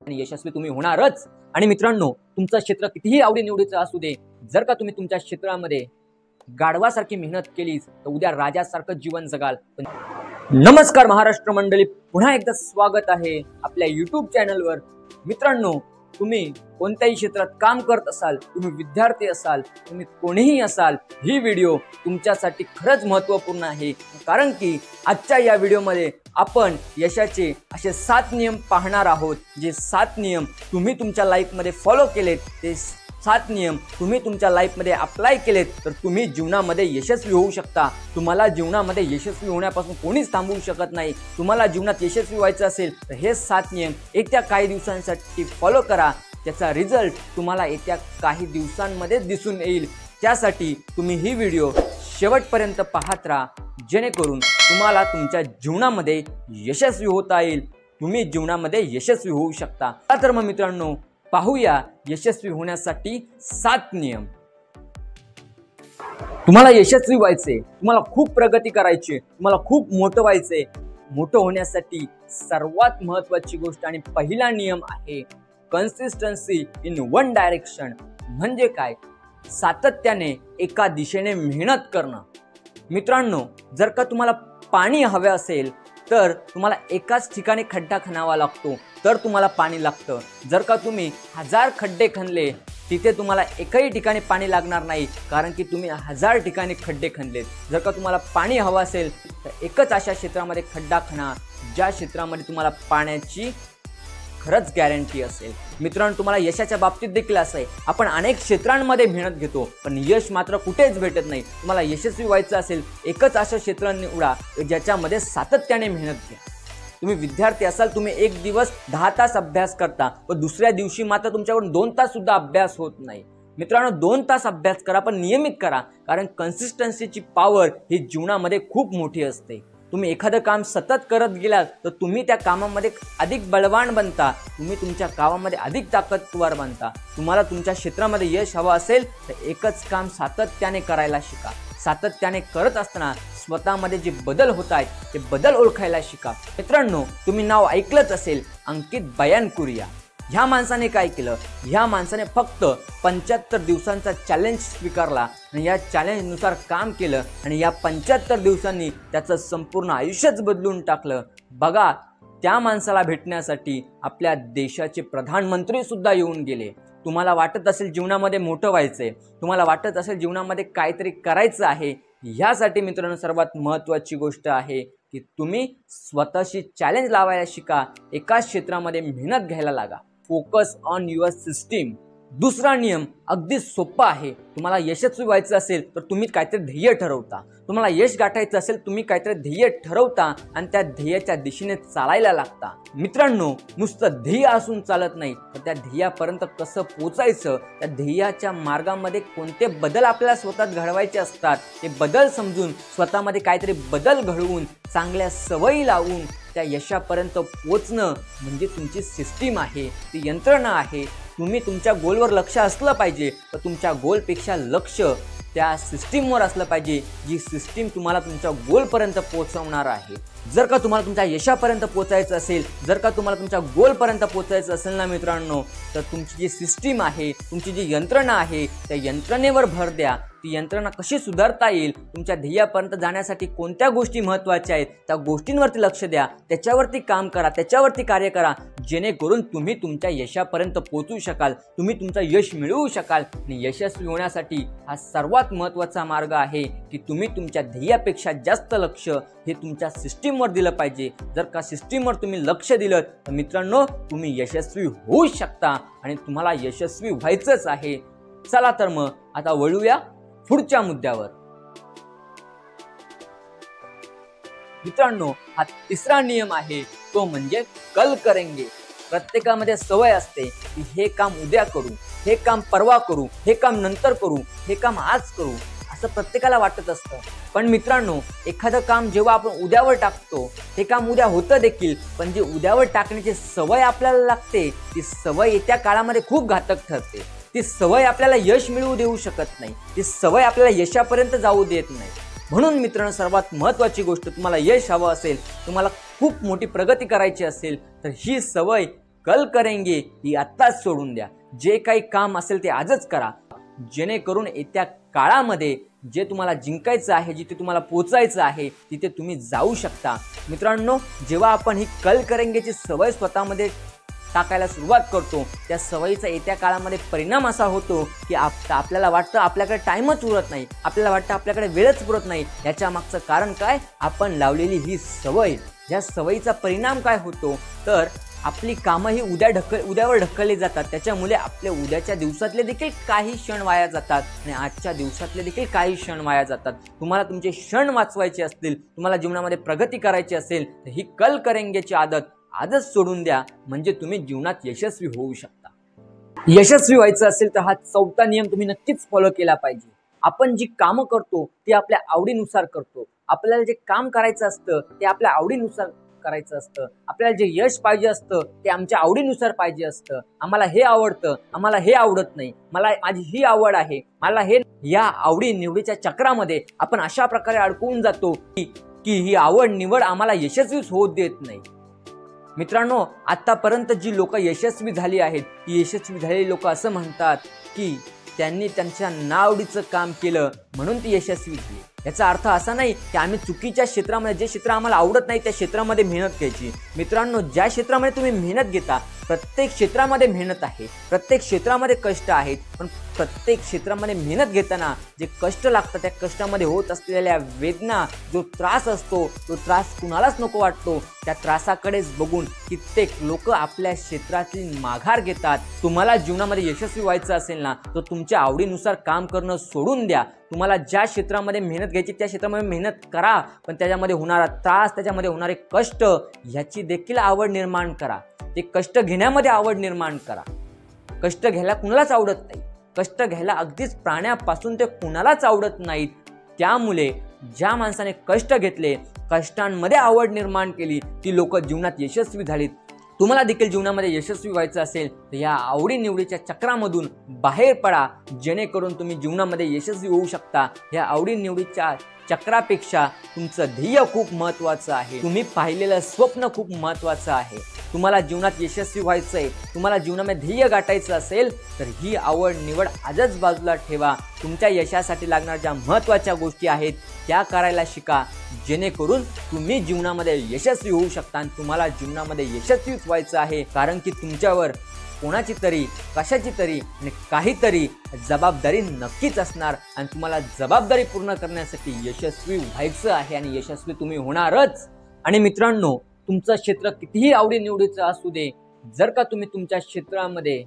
आणि यशस्वी तुम्ही होणारच। आणि मित्रांनो, तुमचं क्षेत्र कितीही आवडीनिवडीचं असू दे, जर का तुम्ही तुमच्या क्षेत्रामध्ये गाढवासारखी मेहनत केलीच तर उद्या राजासारखं जीवन जगाल। नमस्कार महाराष्ट्र मंडळी, पुन्हा एकदा स्वागत आहे आपल्या YouTube चॅनलवर। मित्रांनो, तुम्ही कोणत्याही क्षेत्रात काम करत असाल, तुम्ही विद्यार्थी असाल, तुम्ही कोणीही असाल, ही व्हिडिओ तुमच्यासाठी खरंच महत्त्वपूर्ण आहे। कारण की आजच्या या व्हिडिओमध्ये आपण यशाचे असे 7 नियम पाहणार आहोत, जे 7 नियम तुम्ही तुमच्या लाईफमध्ये फॉलो केलेत, ते 7 नियम तुम्ही तुमच्या लाईफमध्ये अप्लाय केलेत तर तुम्ही जीवनामध्ये यशस्वी होऊ शकता। तुम्हाला जीवनामध्ये यशस्वी होण्यापासून कोणीच थांबवू शकत नाही। तुम्हाला जीवनात यशस्वी व्हायचं असेल तर हे 7 नियम येत्या काही दिवसांसाठी फॉलो करा। त्याचा रिझल्ट तुम्हाला येत्या काही दिवसांमध्ये दिसून येईल। त्यासाठी तुम्ही ही व्हिडिओ शेवटपर्यंत पाहत राहा, जेणेकरून तुम्हाला तुमच्या जीवनामध्ये यशस्वी होता येईल, तुम्ही जीवनामध्ये यशस्वी होऊ शकता। तर मग मित्रांनो, पाहूया यशस्वी होण्यासाठी 7 नियम। तुम्हाला यशस्वी व्हायचे, तुम्हाला खूप प्रगती करायची, तुम्हाला खूप मोठं व्हायचे। मोठं होण्यासाठी सर्वात महत्त्वाची गोष्ट आणि पहिला नियम आहे कन्सिस्टन्सी इन वन डायरेक्शन। म्हणजे काय? सातत्याने एका दिशेने मेहनत करणं। मित्रांनो, जर का तुम्हाला पाणी हवे असेल तर तुम्हाला एकाच ठिकाणी खड्डा खणावा लागतो तर तुम्हाला पाणी लागतं। जर का तुम्ही 1000 खड्डे खणले तिथे तुम्हाला एकही ठिकाणी पाणी लागणार नाही, कारण की तुम्ही 1000 ठिकाणी खड्डे खणलेत। जर का तुम्हाला पाणी हवं असेल तर एकच अशा क्षेत्रामध्ये खड्डा खणा ज्या क्षेत्रामध्ये तुम्हाला पाण्याची खरंच गॅरंटी असेल। मित्रांनो, तुम्हाला यशाच्या बाबतीत देखील असं आहे, आपण अनेक क्षेत्रांमध्ये मेहनत घेतो पण यश मात्र कुठेच भेटत नाही। तुम्हाला यशस्वी व्हायचं असेल एकच असं क्षेत्र निवडा ज्याच्यामध्ये सातत्याने मेहनत घ्या। तुम्ही विद्यार्थी असाल, तुम्ही एक दिवस 10 तास अभ्यास करता पण दुसऱ्या दिवशी मात्र तुमच्याकडून 2 तास सुद्धा अभ्यास होत नाही। मित्रांनो, 2 तास अभ्यास करा पण नियमित करा, कारण कन्सिस्टन्सीची पॉवर ही जीवनामध्ये खूप मोठी असते। तुम्ही एखादं काम सतत करत गेलात तर तुम्ही त्या कामामध्ये अधिक बलवान बनता, तुम्ही तुमच्या कामामध्ये अधिक ताकदवर बनता। तुम्हाला तुमच्या क्षेत्रामध्ये यश हवं असेल तर एकच काम सातत्याने करायला शिका। सातत्याने करत असताना स्वतःमध्ये जे बदल होत आहेत ते बदल ओळखायला शिका। मित्रांनो, तुम्ही नाव ऐकलंच असेल, अंकित बयानकुरिया। ह्या माणसाने काय केलं? ह्या माणसाने फक्त 75 दिवसांचा चॅलेंज स्वीकारला आणि या चॅलेंजनुसार काम केलं आणि या 75 दिवसांनी त्याचं संपूर्ण आयुष्यच बदलून टाकलं। बघा, त्या माणसाला भेटण्यासाठी आपल्या देशाचे प्रधानमंत्री सुद्धा येऊन गेले। तुम्हाला वाटत असेल जीवनामध्ये मोठं व्हायचंय, तुम्हाला वाटत असेल जीवनामध्ये काहीतरी करायचं आहे, ह्यासाठी मित्रांनो सर्वात महत्त्वाची गोष्ट आहे की तुम्ही स्वतःशी चॅलेंज लावायला शिका, एकाच क्षेत्रामध्ये मेहनत घ्यायला लागा। Focus on your system. दुसरा नियम अगदी सोपा आहे। तुम्हाला यशस्वी व्हायचं असेल तर तुम्ही काहीतरी ध्येय ठरवता, तुम्हाला यश गाठायचं असेल तुम्ही काहीतरी ध्येय ठरवता आणि त्या ध्येयाच्या दिशेने चालायला लागता। मित्रांनो, नुसतं ध्येय असून चालत नाही, तर त्या ध्येयापर्यंत कसं पोचायचं, त्या ध्येयाच्या मार्गामध्ये कोणते बदल आपल्याला स्वतःत घडवायचे असतात, ते बदल समजून स्वतःमध्ये काहीतरी बदल घडवून चांगल्या सवयी लावून त्या यशापर्यंत पोचणं म्हणजे तुमची सिस्टीम आहे, ती यंत्रणा आहे। तुम्ही तुमच्या गोलवर लक्ष असलं पाहिजे, तर तुमच्या गोलपेक्षा लक्ष त्या सिस्टीमवर असलं पाहिजे, जी सिस्टीम तुम्हाला तुमच्या गोलपर्यंत पोहोचवणार आहे। जर का तुम्हाला तुमच्या यशापर्यंत पोहोचायचं असेल, जर का तुम्हाला तुमच्या गोलपर्यंत पोहोचायचं असेल ना मित्रांनो, तर तुमची जी सिस्टीम आहे, तुमची जी यंत्रणा आहे, त्या यंत्रणेवर भर द्या। ती यंत्रणा कशी सुधारता येईल, तुमच्या ध्येयापर्यंत जाण्यासाठी कोणत्या गोष्टी महत्त्वाच्या आहेत त्या गोष्टींवरती लक्ष द्या, त्याच्यावरती काम करा, त्याच्यावरती कार्य करा, जेणेकरून तुम्ही तुमच्या यशापर्यंत पोहोचू शकाल, तुम्ही तुमचं यश मिळवू शकाल। आणि यशस्वी होण्यासाठी हा सर्वात महत्त्वाचा मार्ग आहे की तुम्ही तुमच्या ध्येयापेक्षा जास्त लक्ष हे तुमच्या सिस्टीमवर दिलं पाहिजे। जर का सिस्टीमवर तुम्ही लक्ष दिलं तर मित्रांनो तुम्ही यशस्वी होऊ शकता आणि तुम्हाला यशस्वी व्हायचंच आहे। चला तर मग आता वळूया पुढच्या मुद्द्यावर। मित्रांनो, हा तिसरा नियम आहे, तो म्हणजे कल करेंगे। प्रत्येकामध्ये सवय असते की हे काम उद्या करू, हे काम परवा करू, हे काम नंतर करू, हे काम आज करू, असं प्रत्येकाला वाटत असतं। पण मित्रांनो, एखादं काम जेव्हा आपण उद्यावर टाकतो ते काम उद्या होतं देखील, पण जे उद्यावर टाकण्याची सवय आपल्याला लागते ती सवय येत्या काळामध्ये खूप घातक ठरते। ती सवय आपल्याला यश मिळवू देऊ शकत नाही, ती सवय आपल्याला यशापर्यंत जाऊ देत नाही। म्हणून मित्रांनो, सर्वात महत्त्वाची गोष्ट, तुम्हाला यश हवं असेल, तुम्हाला खूप मोठी प्रगती करायची असेल तर ही सवय कल करेंगे ही आत्ताच सोडून द्या. जे काही काम असेल ते आजच करा, जेणेकरून येत्या काळामध्ये जे तुम्हाला जिंकायचं आहे, जिथे तुम्हाला पोचायचं आहे तिथे तुम्ही जाऊ शकता. मित्रांनो, जेव्हा आपण ही कल करेंगेची सवय स्वतःमध्ये टाकायला सुरुवात करतो, त्या सवयीचा येत्या काळामध्ये परिणाम असा होतो की आपल्याला वाटतं आपल्याकडे टाईमच उरत नाही, आपल्याला वाटतं आपल्याकडे वेळच पुरत नाही. याच्या मागचं कारण काय? आपण लावलेली ही सवय. या सवयीचा परिणाम काय होतो तर आपली कामं ही उद्यावर ढकलली जातात. त्याच्यामुळे आपले उद्याच्या दिवसातले देखील काही क्षण वाया जातात आणि आजच्या दिवसातले देखील काही क्षण वाया जातात. तुम्हाला तुमचे क्षण वाचवायचे असतील, तुम्हाला जीवनामध्ये प्रगती करायची असेल तर ही कल करेंगेची आदत आजच सोडून द्या, म्हणजे तुम्ही जीवनात यशस्वी होऊ शकता. यशस्वी व्हायचं असेल तर हा चौथा नियम तुम्ही नक्कीच फॉलो केला पाहिजे. आपण जी कामं करतो ती आपल्या आवडीनुसार करतो. आपल्याला जे काम करायचं असतं ते आपल्या आवडीनुसार करायचं असतं. आपल्याला जे यश पाहिजे असतं ते आमच्या आवडीनुसार पाहिजे असतं. आम्हाला हे आवडतं, आम्हाला हे आवडत नाही, माझी ही आवड आहे, मला हे. या आवडी निवडीच्या चक्रामध्ये आपण अशा प्रकारे अडकून जातो की ही आवड निवड आम्हाला यशस्वीच होऊ देत नाही. मित्रांनो, आतापर्यंत जी लोक यशस्वी झाली आहेत, ती यशस्वी झालेली लोक असं म्हणतात की त्यांनी त्यांच्या नावडीचं काम केलं म्हणून ती यशस्वी झाली. याचा अर्थ असा नाही की आम्ही चुकीच्या क्षेत्रामध्ये, जे क्षेत्र आम्हाला आवडत नाही त्या क्षेत्रामध्ये मेहनत घ्यायची. मित्रांनो, ज्या क्षेत्रामध्ये तुम्ही मेहनत घेता, प्रत्येक क्षेत्रामध्ये मेहनत आहे, प्रत्येक क्षेत्रामध्ये कष्ट आहेत, पण प्रत्येक क्षेत्रामध्ये मेहनत घेताना जे कष्ट लागतात त्या कष्टामध्ये होत असलेल्या वेदना, जो त्रास असतो तो त्रास कुणालाच नको वाटतो. त्या त्रासाकडेच बघून कित्येक लोक आपल्या क्षेत्रातील माघार घेतात. तुम्हाला जीवनामध्ये यशस्वी व्हायचं असेल ना तर तुमच्या आवडीनुसार काम करणं सोडून द्या. तुम्हाला ज्या क्षेत्रामध्ये मेहनत घ्यायची त्या क्षेत्रामध्ये मेहनत करा, पण त्याच्यामध्ये होणारा त्रास, त्याच्यामध्ये होणारे कष्ट ह्याची देखील आवड निर्माण करा. ते कष्ट घेण्यामध्ये आवड निर्माण करा. कष्ट घ्यायला कुणालाच आवडत नाही, कष्ट घ्यायला अगदीच प्राण्यापासून ते कुणालाच आवडत नाहीत. त्यामुळे ज्या माणसाने कष्ट घेतले, कष्टांमध्ये आवड निर्माण केली, ती लोक जीवनात यशस्वी झालीत. तुम्हाला देखील जीवनामध्ये यशस्वी व्हायचं असेल तर या आवडीनिवडीच्या चक्रामधून बाहेर पडा, जेणेकरून तुम्ही जीवनामध्ये यशस्वी होऊ शकता. या आवडीनिवडीच्या चक्रापेक्षा तुमचं ध्येय खूप महत्त्वाचं आहे. तुम्ही पाहिलेलं स्वप्न खूप महत्त्वाचं आहे. तुम्हाला जीवनात यशस्वी व्हायचं आहे, तुम्हाला जीवनामध्ये ध्येय गाठायचं असेल तर ही आवड निवड आजच बाजूला ठेवा. तुमच्या यशासाठी लागणाऱ्या ज्या महत्त्वाच्या गोष्टी आहेत त्या करायला शिका, जेणेकरून तुम्ही जीवनामध्ये यशस्वी होऊ शकता. आणि तुम्हाला जीवनामध्ये यशस्वीच व्हायचं आहे, कारण की तुमच्यावर कोणाची तरी, कशाची तरी आणि काहीतरी जबाबदारी नक्कीच असणार आणि तुम्हाला जबाबदारी पूर्ण करण्यासाठी यशस्वी व्हायचं आहे आणि यशस्वी तुम्ही होणारच. आणि मित्रांनो, तुमचं क्षेत्र कितीही आवडीनिवडीचं असू दे, जर का तुम्ही तुमच्या क्षेत्रामध्ये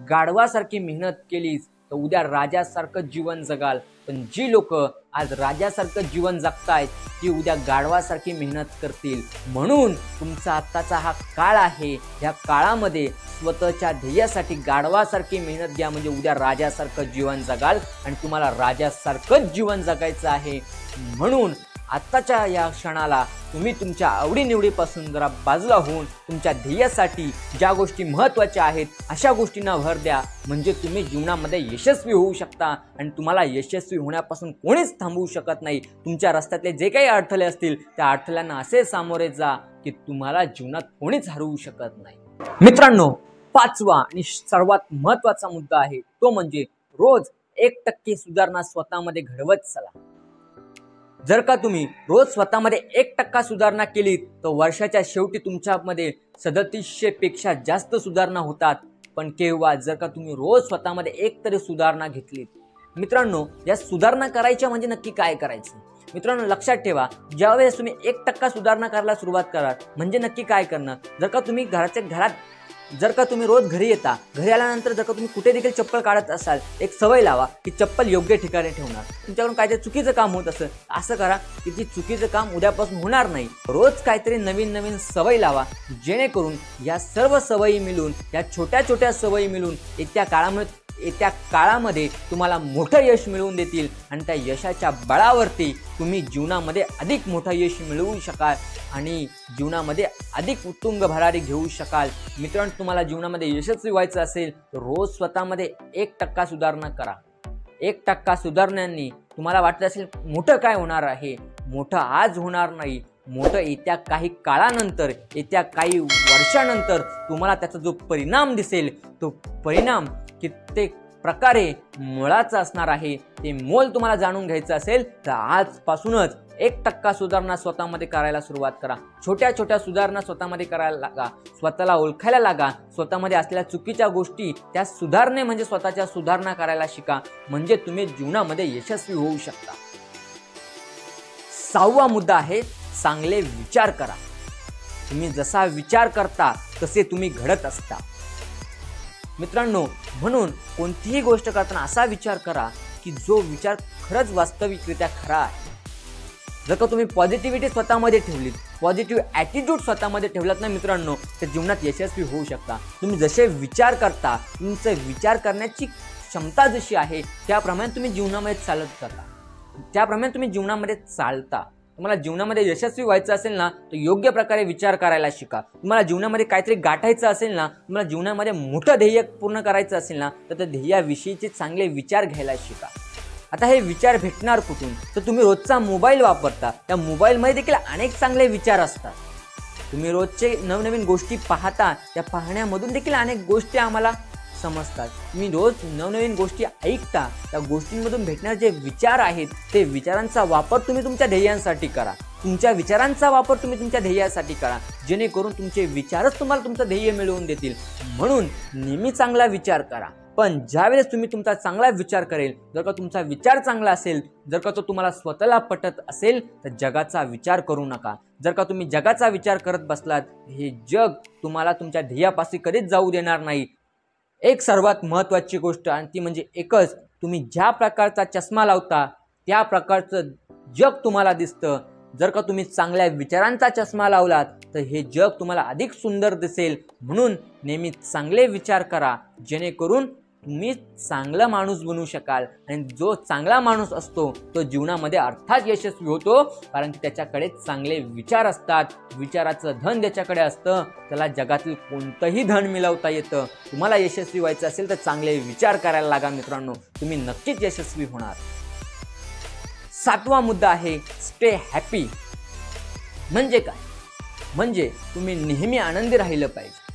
गाढवासारखी मेहनत केलीच तर उद्या राजासारखं जीवन जगाल. पण जी लोक आज राजासारखं जीवन जगतायत ती उद्या गाढवासारखी मेहनत करतील. म्हणून तुमचा आत्ताचा हा काळ आहे, या काळामध्ये स्वतःच्या ध्येयासाठी गाढवासारखी मेहनत घ्या, म्हणजे उद्या राजासारखं जीवन जगाल आणि तुम्हाला राजासारखंच जीवन जगायचं आहे. म्हणून आत्ताच्या या क्षणाला तुम्ही तुमच्या आवडीनिवडीपासून जरा बाजूला होऊन तुमच्या ध्येयासाठी ज्या गोष्टी महत्त्वाच्या आहेत अशा गोष्टींना भर द्या, म्हणजे तुम्ही जीवनामध्ये यशस्वी होऊ शकता. आणि तुम्हाला यशस्वी होण्यापासून कोणीच थांबवू शकत नाही. तुमच्या रस्त्यातले जे काही अडथळे असतील त्या अडथळ्यांना असे सामोरे जा की तुम्हाला जीवनात कोणीच हरवू शकत नाही. मित्रांनो, पाचवा आणि सर्वात महत्त्वाचा मुद्दा आहे तो म्हणजे रोज 1% सुधारणा स्वतःमध्ये घडवत चला. जर का तुम्ही रोज स्वतःमध्ये 1% सुधारणा केलीत तर वर्षाच्या शेवटी तुमच्यामध्ये 3700 पेक्षा जास्त सुधारणा होतात. पण केव्हा? जर का तुम्ही रोज स्वतःमध्ये एक तरी सुधारणा घेतलीत. मित्रांनो, या सुधारणा करायच्या म्हणजे नक्की काय करायचं? मित्रांनो, लक्षात ठेवा, ज्यावेळेस तुम्ही 1% सुधारणा करायला सुरुवात कराल म्हणजे नक्की काय करणं? जर का तुम्ही रोज घरी येता, घरी आल्यानंतर जर का तुम्ही कुठे देखील चप्पल काढत असाल, एक सवय लावा की चप्पल योग्य ठिकाणी ठेवणार. तुमच्याकडून काहीतरी चुकीचं काम होत असेल, असं करा की ती चुकीचं काम उद्यापासून होणार नाही. रोज काहीतरी नवीन नवीन सवय लावा, जेणेकरून या सर्व सवयी मिळून, या छोट्या छोट्या सवयी मिळून येत्या काळामध्ये तुम्हाला मोठं यश मिळवून देतील आणि त्या यशाच्या बळावरती तुम्ही जीवनामध्ये अधिक मोठं यश मिळवू शकाल आणि जीवनामध्ये अधिक उत्तुंग भरारी घेऊ शकाल. मित्रांनो, तुम्हाला जीवनामध्ये यशस्वी व्हायचं असेल तर रोज स्वतःमध्ये 1% सुधारणा करा. 1% सुधारण्याने तुम्हाला वाटत असेल मोठं काय होणार आहे, मोठं आज होणार नाही, मोठं येत्या काही काळानंतर, येत्या काही वर्षानंतर तुम्हाला त्याचा जो परिणाम दिसेल तो परिणाम कित्येक प्रकारे मोलाचा असणार आहे. ते मोल तुम्हाला जाणून घ्यायचं असेल तर आजपासूनच 1% सुधारणा स्वतःमध्ये करायला सुरुवात करा. छोट्या छोट्या सुधारणा स्वतःमध्ये करायला लागा, स्वतःला ओळखायला लागा. स्वतःमध्ये असलेल्या चुकीच्या गोष्टी त्या सुधारणे म्हणजे स्वतःच्या सुधारणा करायला शिका, म्हणजे तुम्ही जीवनामध्ये यशस्वी होऊ शकता. 6वा मुद्दा आहे चांगले विचार करा. तुम्ही जसा विचार करता तसे तुम्ही घडत असता. मित्रांनो, म्हणून कोणतीही गोष्ट करताना असा विचार करा की जो विचार खरंच वास्तविकरित्या खरा आहे. जर का तुम्ही पॉझिटिव्हिटी स्वतःमध्ये ठेवलीत, पॉझिटिव्ह ॲटिट्यूड स्वतःमध्ये ठेवलात ना मित्रांनो, तर जीवनात यशस्वी होऊ शकता. तुम्ही जसे विचार करता, तुमचं विचार करण्याची क्षमता जशी आहे त्याप्रमाणे तुम्ही जीवनामध्ये चालत जाता, त्याप्रमाणे तुम्ही जीवनामध्ये चालता. तुम्हाला जीवनामध्ये यशस्वी व्हायचं असेल ना तर योग्य प्रकारे विचार करायला शिका. तुम्हाला जीवनामध्ये काहीतरी गाठायचं असेल ना, तुम्हाला जीवनामध्ये मोठं ध्येय पूर्ण करायचं असेल ना, तर त्या ध्येयाविषयीचे चांगले विचार घ्यायला शिका. आता हे विचार भेटणार कुठून? तर तुम्ही रोजचा मोबाईल वापरता, त्या मोबाईलमध्ये देखील अनेक चांगले विचार असतात. तुम्ही रोजचे नवनवीन गोष्टी पाहता, त्या पाहण्यामधून देखील अनेक गोष्टी आम्हाला समजतात. तुम्ही रोज नवनवीन गोष्टी ऐकता, त्या गोष्टींमधून भेटणारे जे विचार आहेत ते विचारांचा वापर तुम्ही तुमच्या ध्येयांसाठी करा. तुमच्या विचारांचा वापर तुम्ही तुमच्या ध्येयासाठी करा, जेणेकरून तुमचे विचारच तुम्हाला तुमचं ध्येय मिळवून देतील. म्हणून नेहमी चांगला विचार करा. पण ज्यावेळेस तुम्ही तुमचा चांगला विचार करेल, जर का तुमचा विचार चांगला असेल, जर का तो तुम्हाला स्वतःला पटत असेल, तर जगाचा विचार करू नका. जर का तुम्ही जगाचा विचार करत बसलात, हे जग तुम्हाला तुमच्या ध्येयापाशी कधीच जाऊ देणार नाही. एक सर्वात महत्त्वाची गोष्ट आणि ती म्हणजे एकच, तुम्ही ज्या प्रकारचा चष्मा लावता त्या प्रकारचं जग तुम्हाला दिसतं. जर का तुम्ही चांगल्या विचारांचा चष्मा लावलात तर हे जग तुम्हाला अधिक सुंदर दिसेल. म्हणून नेहमी चांगले विचार करा, जेणेकरून तुम्ही चांगला माणूस बनू शकाल. आणि जो चांगला माणूस असतो तो जीवनामध्ये अर्थात यशस्वी होतो, कारण की त्याच्याकडे चांगले विचार असतात. विचाराचं धन ज्याच्याकडे असतं त्याला जगातील कोणतंही धन मिळवता येतं. तुम्हाला यशस्वी व्हायचं असेल तर चांगले विचार करायला लागा मित्रांनो, तुम्ही नक्कीच यशस्वी होणार. 7वा मुद्दा आहे स्टे हॅपी. म्हणजे काय? म्हणजे तुम्ही नेहमी आनंदी राहिलं पाहिजे,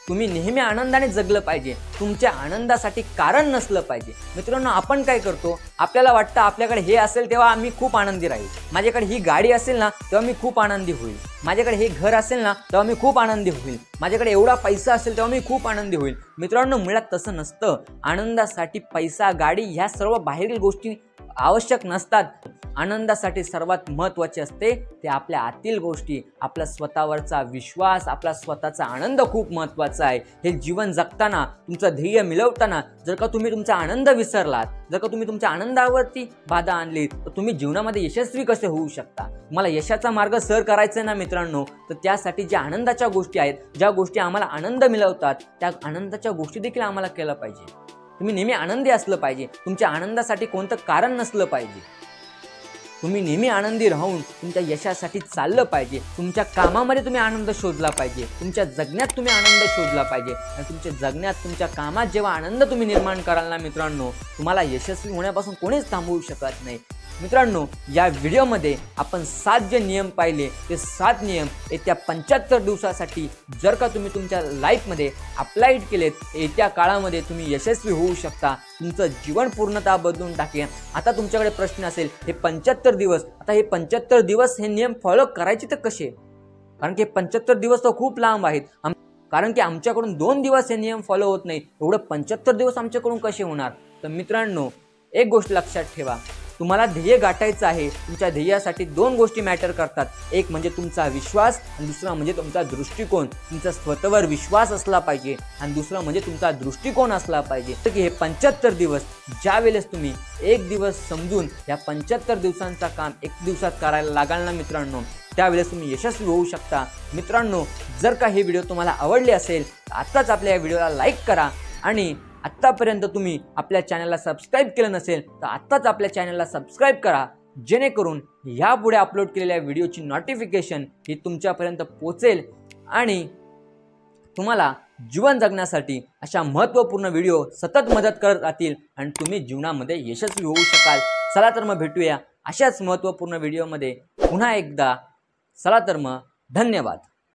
तुम्ही नेहमी आनंदाने जगलं पाहिजे. तुमच्या आनंदासाठी कारण नसलं पाहिजे. मित्रांनो, आपण काय करतो, आपल्याला वाटतं आपल्याकडे हे असेल तेव्हा आम्ही खूप आनंदी राहील, माझ्याकडे ही गाडी असेल ना तेव्हा मी खूप आनंदी होईल, माझ्याकडे हे घर असेल ना तेव्हा मी खूप आनंदी होईल, माझ्याकडे एवढा पैसा असेल तेव्हा मी खूप आनंदी होईल. मित्रांनो, मुळात तसं नसतं. आनंदासाठी पैसा, गाडी ह्या सर्व बाहेरील गोष्टी आवश्यक नसतात. आनंदासाठी सर्वात महत्त्वाचे असते ते आपल्या आतील गोष्टी, आपला स्वतःवरचा विश्वास, आपला स्वतःचा आनंद खूप महत्त्वाचा आहे. हे जीवन जगताना, तुमचं ध्येय मिळवताना जर का तुम्ही तुमचा आनंद विसरलात, जर का तुम्ही तुमच्या आनंदावरती बाधा आणली, तर तुम्ही जीवनामध्ये यशस्वी कसे होऊ शकता? तुम्हाला यशाचा मार्ग सर करायचा आहे ना मित्रांनो, तर त्यासाठी ज्या आनंदाच्या गोष्टी आहेत, ज्या गोष्टी आम्हाला आनंद मिळवतात, त्या आनंदाच्या गोष्टी देखील आम्हाला केलं पाहिजे. तुम्ही नेहमी आनंदी असलं पाहिजे, तुमच्या आनंदासाठी कोणतं कारण नसलं पाहिजे. तुम्ही नेहमी आनंदी राहून तुमच्या यशासाठी चाललं पाहिजे. तुमच्या कामामध्ये तुम्ही आनंद शोधला पाहिजे, तुमच्या जगण्यात तुम्ही आनंद शोधला पाहिजे. आणि तुमच्या जगण्यात, तुमच्या कामात जेव्हा आनंद तुम्ही निर्माण कराल ना मित्रांनो, तुम्हाला यशस्वी होण्यापासून कोणीच थांबवू शकत नाही. मित्रांनो, या व्हिडिओमध्ये आपण 7 जे नियम पाहिले, ते 7 नियम येत्या 75 दिवसासाठी जर का तुम्ही तुमच्या लाईफमध्ये अप्लाइड केलेत, येत्या काळामध्ये तुम्ही यशस्वी होऊ शकता. तुमचं जीवन पूर्णतः बदलून टाकेल. आता तुमच्याकडे प्रश्न असेल, हे 75 दिवस, आता हे 75 दिवस हे नियम फॉलो करायचे तर कसे? कारण की 75 दिवस तर खूप लांब आहेत. कारण की आमच्याकडून 2 दिवस हे नियम फॉलो होत नाही, एवढं 75 दिवस आमच्याकडून कसे होणार? तर मित्रांनो, एक गोष्ट लक्षात ठेवा, तुम्हाला ध्येय गाठायचं आहे. तुमच्या ध्येयासाठी 2 गोष्टी मॅटर करतात. एक म्हणजे तुमचा विश्वास आणि दुसरा म्हणजे तुमचा दृष्टिकोन. तुमचा स्वतःवर विश्वास असला पाहिजे आणि दुसरा म्हणजे तुमचा दृष्टिकोन असला पाहिजे. तर हे 75 दिवस ज्या वेळेस तुम्ही एक दिवस समजून या 75 दिवसांचा काम 1 दिवसात करायला लागाल ना मित्रांनो, त्यावेळेस तुम्ही यशस्वी होऊ शकता. मित्रांनो, जर का हे व्हिडिओ तुम्हाला आवडले असेल तर आत्ताच आपल्या या व्हिडिओला लाईक करा आणि आत्तापर्यंत तुम्ही आपल्या चॅनलला सबस्क्राईब केलं नसेल तर आत्ताच आपल्या चॅनलला सबस्क्राईब करा, जेणेकरून यापुढे अपलोड केलेल्या व्हिडिओची नोटिफिकेशन ही तुमच्यापर्यंत पोहोचेल आणि तुम्हाला जीवन जगण्यासाठी अशा महत्त्वपूर्ण व्हिडिओ सतत मदत करत राहतील आणि तुम्ही जीवनामध्ये यशस्वी होऊ शकाल. चला तर मग भेटूया अशाच महत्त्वपूर्ण व्हिडिओमध्ये पुन्हा एकदा. चला तर मग धन्यवाद.